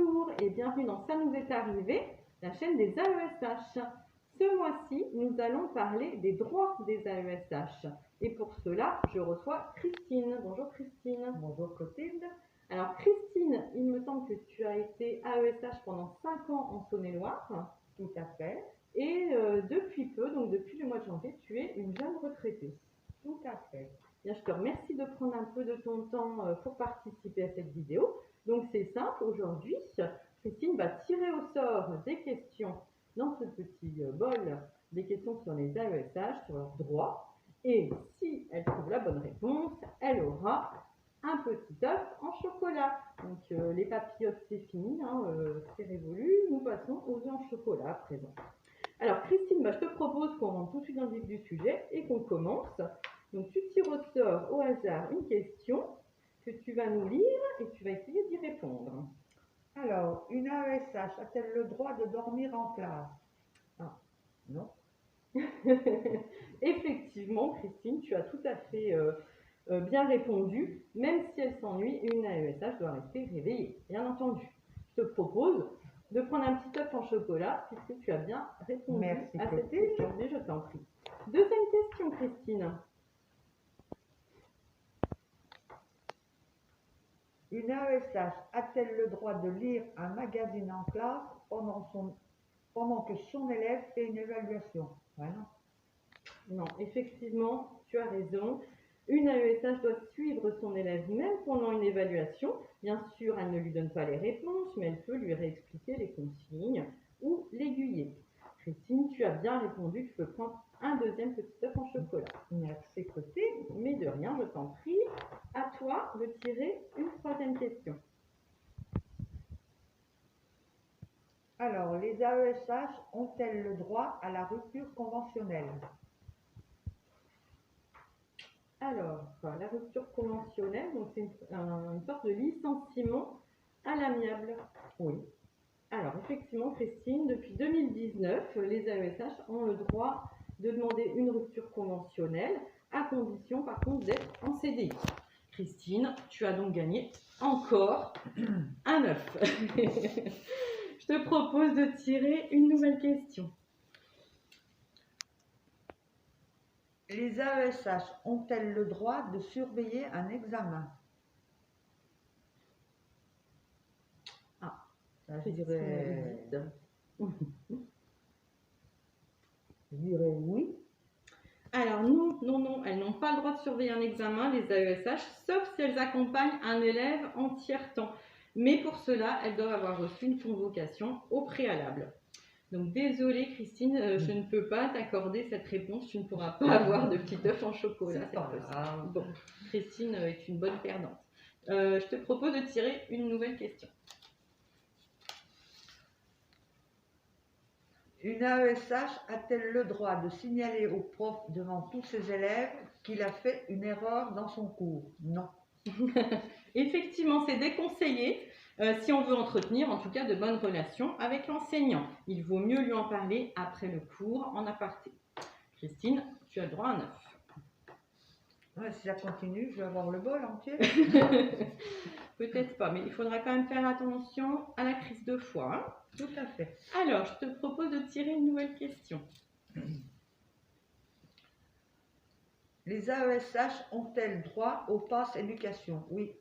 Bonjour et bienvenue dans Ça nous est arrivé, la chaîne des AESH. Ce mois-ci, nous allons parler des droits des AESH. Et pour cela, je reçois Christine. Bonjour Christine. Bonjour Clotilde. Alors Christine, il me semble que tu as été AESH pendant 5 ans en Saône-et-Loire. Tout à fait. Et depuis peu, donc depuis le mois de janvier, tu es une jeune retraitée. Tout à fait. Bien, je te remercie de prendre un peu de ton temps pour participer à cette vidéo. Donc c'est simple, aujourd'hui, Christine va tirer au sort des questions dans ce petit bol, des questions sur les AESH, sur leurs droits. Et si elle trouve la bonne réponse, elle aura un petit œuf en chocolat. Donc les papillotes, c'est fini, hein, c'est révolu. Nous passons aux œufs en chocolat à présent. Alors Christine, je te propose qu'on rentre tout de suite dans le vif du sujet et qu'on commence. Donc tu tires au sort au hasard une question que tu vas nous lire et tu vas essayer d'y répondre. Alors, une AESH a-t-elle le droit de dormir en classe? Ah. Non. Effectivement, Christine, tu as tout à fait bien répondu. Même si elle s'ennuie, une AESH doit rester réveillée, bien entendu. Je te propose de prendre un petit œuf en chocolat puisque tu as bien répondu. Merci, à cette Clotilde. question. Mais je t'en prie. Deuxième question, Christine. Une AESH a-t-elle le droit de lire un magazine en classe pendant que son élève fait une évaluation? Voilà. Non, effectivement, tu as raison. Une AESH doit suivre son élève même pendant une évaluation. Bien sûr, elle ne lui donne pas les réponses, mais elle peut lui réexpliquer les consignes ou l'aiguiller. Christine, tu as bien répondu, tu peux prendre un deuxième petit œuf en chocolat. Merci Clotilde. Mais de rien, je t'en prie. À toi de tirer une troisième question. Alors, les AESH ont-elles le droit à la rupture conventionnelle? Alors, la rupture conventionnelle, donc c'est une sorte de licenciement à l'amiable. Oui. Alors, effectivement, Christine, depuis 2019, les AESH ont le droit de demander une rupture conventionnelle, à condition, par contre, d'être en CDI. Christine, tu as donc gagné encore un œuf. Je te propose de tirer une nouvelle question. Les AESH ont-elles le droit de surveiller un examen? Je dirais oui. Alors non, elles n'ont pas le droit de surveiller un examen, les AESH, sauf si elles accompagnent un élève en tiers-temps. Mais pour cela, elles doivent avoir reçu une convocation au préalable. Donc désolée Christine, je ne peux pas t'accorder cette réponse, tu ne pourras pas avoir de petit œuf en chocolat cette fois-ci. Bon, Christine est une bonne perdante. Je te propose de tirer une nouvelle question. Une AESH a-t-elle le droit de signaler au prof devant tous ses élèves qu'il a fait une erreur dans son cours? Non. Effectivement, c'est déconseillé si on veut entretenir en tout cas de bonnes relations avec l'enseignant. Il vaut mieux lui en parler après le cours en aparté. Christine, tu as le droit à un œuf. Ouais, si ça continue, je vais avoir le bol entier. Peut-être pas, mais il faudra quand même faire attention à la crise de foie. Hein. Tout à fait. Alors, je te propose de tirer une nouvelle question. Les AESH ont-elles droit au pass éducation? Oui.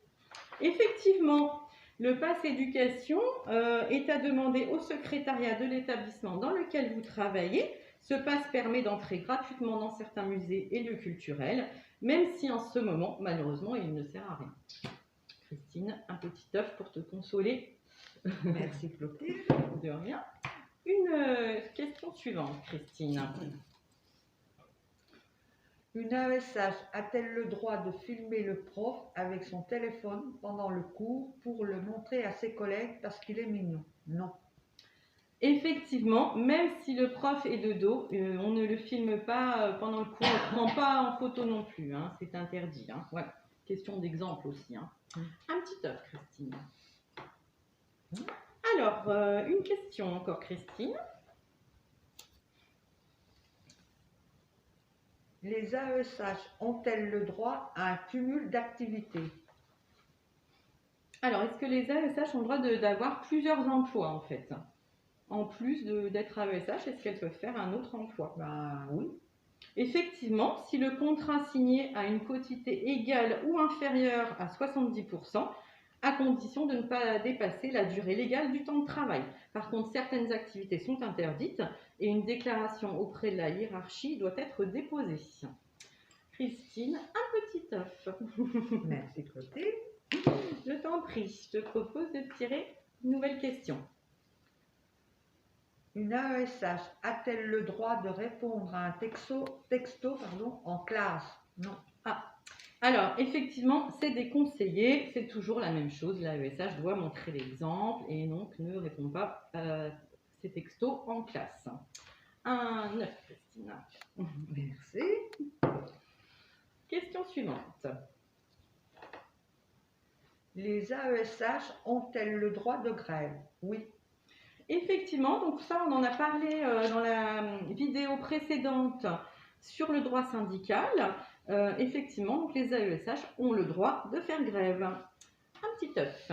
Effectivement, le pass éducation est à demander au secrétariat de l'établissement dans lequel vous travaillez. Ce pass permet d'entrer gratuitement dans certains musées et lieux culturels, même si en ce moment, malheureusement, il ne sert à rien. Christine, un petit œuf pour te consoler. Merci Clotilde. De rien. Une question suivante, Christine. Une AESH a-t-elle le droit de filmer le prof avec son téléphone pendant le cours pour le montrer à ses collègues parce qu'il est mignon? Non. Effectivement, même si le prof est de dos, on ne le filme pas pendant le cours, on ne prend pas en photo non plus, hein, c'est interdit. Hein. Voilà. Question d'exemple aussi. Hein. Un petit œuf, Christine. Alors, une question encore, Christine. Les AESH ont-elles le droit à un cumul d'activités? Alors, est-ce que les AESH ont le droit d'avoir plusieurs emplois en fait? En plus d'être AESH, est-ce qu'elles peuvent faire un autre emploi? Ben oui. Effectivement, si le contrat signé a une quotité égale ou inférieure à 70%, à condition de ne pas dépasser la durée légale du temps de travail. Par contre, certaines activités sont interdites et une déclaration auprès de la hiérarchie doit être déposée. Christine, un petit œuf. Merci Clotilde. Je t'en prie, je te propose de tirer une nouvelle question. Une AESH a-t-elle le droit de répondre à un texto en classe? Non. Alors, effectivement, c'est déconseillé, c'est toujours la même chose. L'AESH doit montrer l'exemple et donc ne répond pas à ces textos en classe. Un œuf, Christine. Merci. Question suivante. Les AESH ont-elles le droit de grève? Oui. Effectivement, donc ça, on en a parlé dans la vidéo précédente sur le droit syndical. Effectivement, donc les AESH ont le droit de faire grève. Un petit œuf.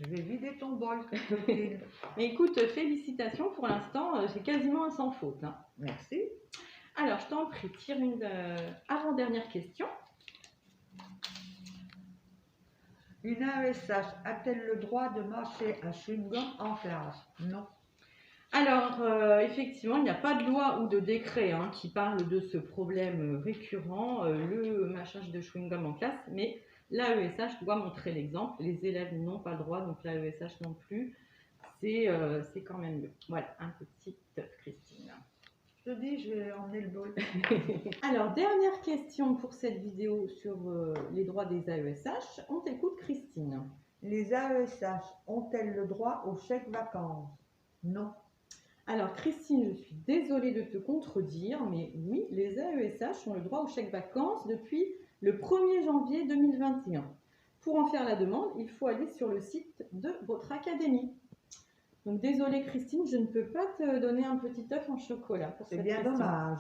Je vais vider ton bol, Clotilde. Mais écoute, félicitations, pour l'instant, c'est quasiment un sans faute. Hein. Merci. Alors, je t'en prie, tire une avant-dernière question. Une AESH a-t-elle le droit de mâcher un chewing-gum en classe? Non. Alors, effectivement, il n'y a pas de loi ou de décret qui parle de ce problème récurrent, le mâchage de chewing-gum en classe, mais l'AESH doit montrer l'exemple. Les élèves n'ont pas le droit, donc l'AESH non plus. C'est quand même mieux. Voilà, un petit œuf, Christine. Je te dis, je vais emmener le bol. Alors, dernière question pour cette vidéo sur les droits des AESH. On t'écoute, Christine. Les AESH ont-elles le droit aux chèques vacances? Non. Alors, Christine, je suis désolée de te contredire, mais oui, les AESH ont le droit aux chèques vacances depuis le 1er janvier 2021. Pour en faire la demande, il faut aller sur le site de votre académie. Donc, désolée, Christine, je ne peux pas te donner un petit œuf en chocolat pour C'est cette bien question. dommage.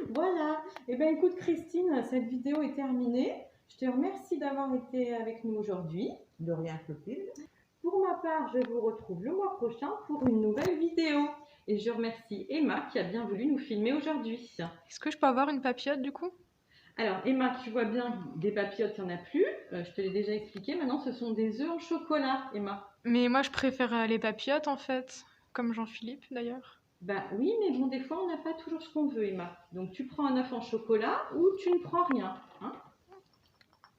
Voilà. Eh bien, écoute, Christine, cette vidéo est terminée. Je te remercie d'avoir été avec nous aujourd'hui. De rien, Clotilde. Pour ma part, je vous retrouve le mois prochain pour une nouvelle vidéo. Et je remercie Emma qui a bien voulu nous filmer aujourd'hui. Est-ce que je peux avoir une papillote du coup? Alors, Emma, tu vois bien, des papillotes, il n'y en a plus. Je te l'ai déjà expliqué. Maintenant, ce sont des œufs en chocolat, Emma. Mais moi je préfère les papillotes en fait, comme Jean-Philippe d'ailleurs. Ben oui, mais bon, des fois, on n'a pas toujours ce qu'on veut, Emma. Donc, tu prends un œuf en chocolat ou tu ne prends rien. Hein,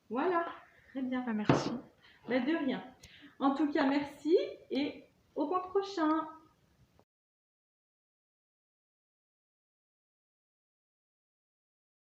voilà, très bien. Ah, merci. Ben, de rien. En tout cas, merci et au mois prochain.